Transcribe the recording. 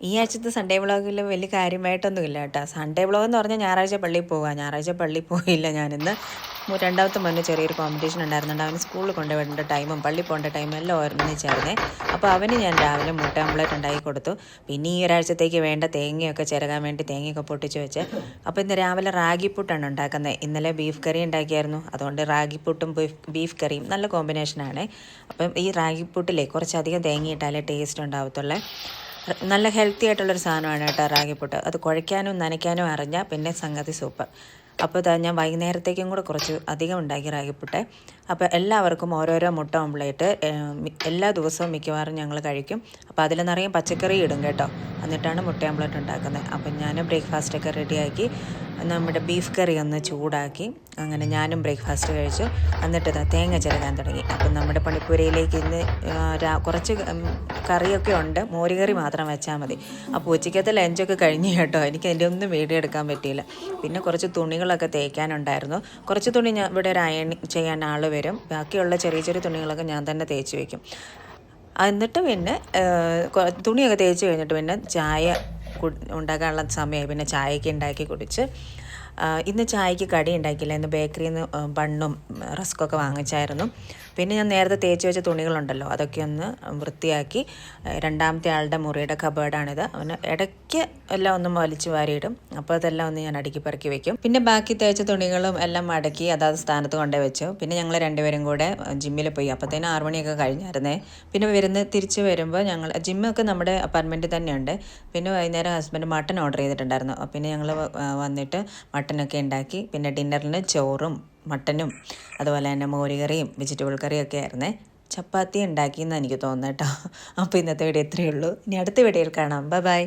ഈ ആഴ്ചത്തെ സൺഡേ വ്ളോഗിൽ വലിയ കാര്യമായിട്ടൊന്നുമില്ല കേട്ടോ. സൺഡേ വ്ളോഗ് എന്ന് പറഞ്ഞാൽ ഞായറാഴ്ച പള്ളിയിൽ പോവുക. ഞായറാഴ്ച പള്ളിയിൽ പോയില്ല ഞാനിന്ന്. രണ്ടാമത്തെ മോന് ചെറിയൊരു കോമ്പറ്റീഷൻ ഉണ്ടായിരുന്നുണ്ട്. അവന് സ്കൂളിൽ കൊണ്ടുപോകേണ്ട ടൈമും പള്ളി പോകേണ്ട ടൈമും എല്ലാം ഒന്നിച്ചായിരുന്നേ. അപ്പോൾ അവന് ഞാൻ രാവിലെ മുട്ട ഓംപ്ലേറ്റ് ഉണ്ടാക്കി കൊടുത്തു. പിന്നെ ഈ ഒരാഴ്ചത്തേക്ക് വേണ്ട തേങ്ങയൊക്കെ ചിരകാൻ വേണ്ടി തേങ്ങയൊക്കെ പൊട്ടിച്ച് വെച്ച്. അപ്പോൾ ഇന്ന് രാവിലെ റാഗിപ്പുട്ടാണ് ഉണ്ടാക്കുന്നത്. ഇന്നലെ ബീഫ് കറി ഉണ്ടാക്കിയായിരുന്നു. അതുകൊണ്ട് റാഗിപ്പുട്ടും ബീഫ് കറിയും നല്ല കോമ്പിനേഷനാണ്. അപ്പം ഈ റാഗിപ്പുട്ടിലെ കുറച്ചധികം തേങ്ങ ഇട്ടാലേ ടേസ്റ്റ് ഉണ്ടാവത്തുള്ളേ. നല്ല ഹെൽത്തി ആയിട്ടുള്ളൊരു സാധനമാണ് കേട്ടോ റാഗിപ്പുട്ട്. അത് കുഴയ്ക്കാനും നനയ്ക്കാനും അറിഞ്ഞാൽ പിന്നെ സംഗതി സൂപ്പർ. അപ്പോൾ ഞാൻ വൈകുന്നേരത്തേക്കും കൂടെ കുറച്ച് അധികം ഉണ്ടാക്കി റാഗിപ്പുട്ട്. അപ്പോൾ എല്ലാവർക്കും ഓരോരോ മുട്ട ഓംപ്ലേറ്റ് എല്ലാ ദിവസവും മിക്കവാറും ഞങ്ങൾ കഴിക്കും. അപ്പോൾ അതിൽ നിറയെ പച്ചക്കറി ഇടും കേട്ടോ. എന്നിട്ടാണ് മുട്ട ഓംപ്ലേറ്റ് ഉണ്ടാക്കുന്നത്. അപ്പം ഞാൻ ബ്രേക്ക്ഫാസ്റ്റൊക്കെ റെഡിയാക്കി നമ്മുടെ ബീഫ് കറി ഒന്ന് ചൂടാക്കി അങ്ങനെ ഞാനും ബ്രേക്ക്ഫാസ്റ്റ് കഴിച്ചു. എന്നിട്ട് തേങ്ങ ചിരകാൻ തുടങ്ങി. അപ്പം നമ്മുടെ പണിപ്പുരയിലേക്ക് ഇന്ന് കുറച്ച് കറിയൊക്കെ ഉണ്ട്, മോരുകറി മാത്രം വെച്ചാൽ മതി. അപ്പോൾ ഉച്ചയ്ക്കത്തെ ലഞ്ചൊക്കെ കഴിഞ്ഞ് കേട്ടോ. എനിക്ക് അതിൻ്റെ ഒന്നും വീഡിയോ എടുക്കാൻ പറ്റിയില്ല. പിന്നെ കുറച്ച് തുണികളൊക്കെ തേക്കാനുണ്ടായിരുന്നു. കുറച്ച് തുണി ഞാൻ ഇവിടെ ഒരു അയൺ ചെയ്യാൻ ആൾ വരും. ബാക്കിയുള്ള ചെറിയ ചെറിയ തുണികളൊക്കെ ഞാൻ തന്നെ തേച്ച് വയ്ക്കും. എന്നിട്ട് പിന്നെ തുണിയൊക്കെ തേച്ച് കഴിഞ്ഞിട്ട് പിന്നെ ചായ ഉണ്ടാക്കാനുള്ള സമയമായി. പിന്നെ ചായയൊക്കെ ഉണ്ടാക്കി കുടിച്ച് ഇന്ന് ചായക്ക് കടി ഉണ്ടാക്കിയില്ല. ഇന്ന് ബേക്കറിയിൽ നിന്ന് ബണ്ണും റസ്ക്കൊക്കെ വാങ്ങിച്ചായിരുന്നു. പിന്നെ ഞാൻ നേരത്തെ തേച്ച് വെച്ച തുണികളുണ്ടല്ലോ അതൊക്കെ ഒന്ന് വൃത്തിയാക്കി. രണ്ടാമത്തെ ആളുടെ മുറിയുടെ കബേർഡാണിത്. അവന് ഇടയ്ക്ക് എല്ലാം ഒന്ന് വലിച്ചു വാരിയിടും. അപ്പോൾ അതെല്ലാം ഒന്ന് ഞാൻ അടുക്കി പെറുക്കി വെക്കും. പിന്നെ ബാക്കി തേച്ച തുണികളും എല്ലാം മടക്കി അതാത് സ്ഥാനത്ത് കൊണ്ടുപോയി വെച്ചു. പിന്നെ ഞങ്ങൾ രണ്ടുപേരും കൂടെ ജിമ്മിൽ പോയി. അപ്പോഴത്തേനും 6 മണിയൊക്കെ കഴിഞ്ഞായിരുന്നേ. പിന്നെ തിരിച്ച് വരുമ്പോൾ ഞങ്ങൾ ജിമ്മൊക്കെ നമ്മുടെ അപ്പാർട്ട്മെൻറ്റിൽ തന്നെയുണ്ട്. പിന്നെ വൈകുന്നേരം ഹസ്ബൻഡ് മട്ടൺ ഓർഡർ ചെയ്തിട്ടുണ്ടായിരുന്നു. പിന്നെ ഞങ്ങൾ വന്നിട്ട് മട്ടനൊക്കെ ഉണ്ടാക്കി. പിന്നെ ഡിന്നറിന് ചോറും മട്ടനും അതുപോലെ തന്നെ മോരുകറിയും വെജിറ്റബിൾ കറിയൊക്കെ ആയിരുന്നേ. ചപ്പാത്തി ഉണ്ടാക്കിയെന്ന് എനിക്ക് തോന്നുന്നു കേട്ടോ. അപ്പോൾ ഇന്നത്തെ വീഡിയോ ഇത്രയേ ഉള്ളൂ. ഇനി അടുത്ത വീഡിയോയിൽ കാണാം. ബൈ.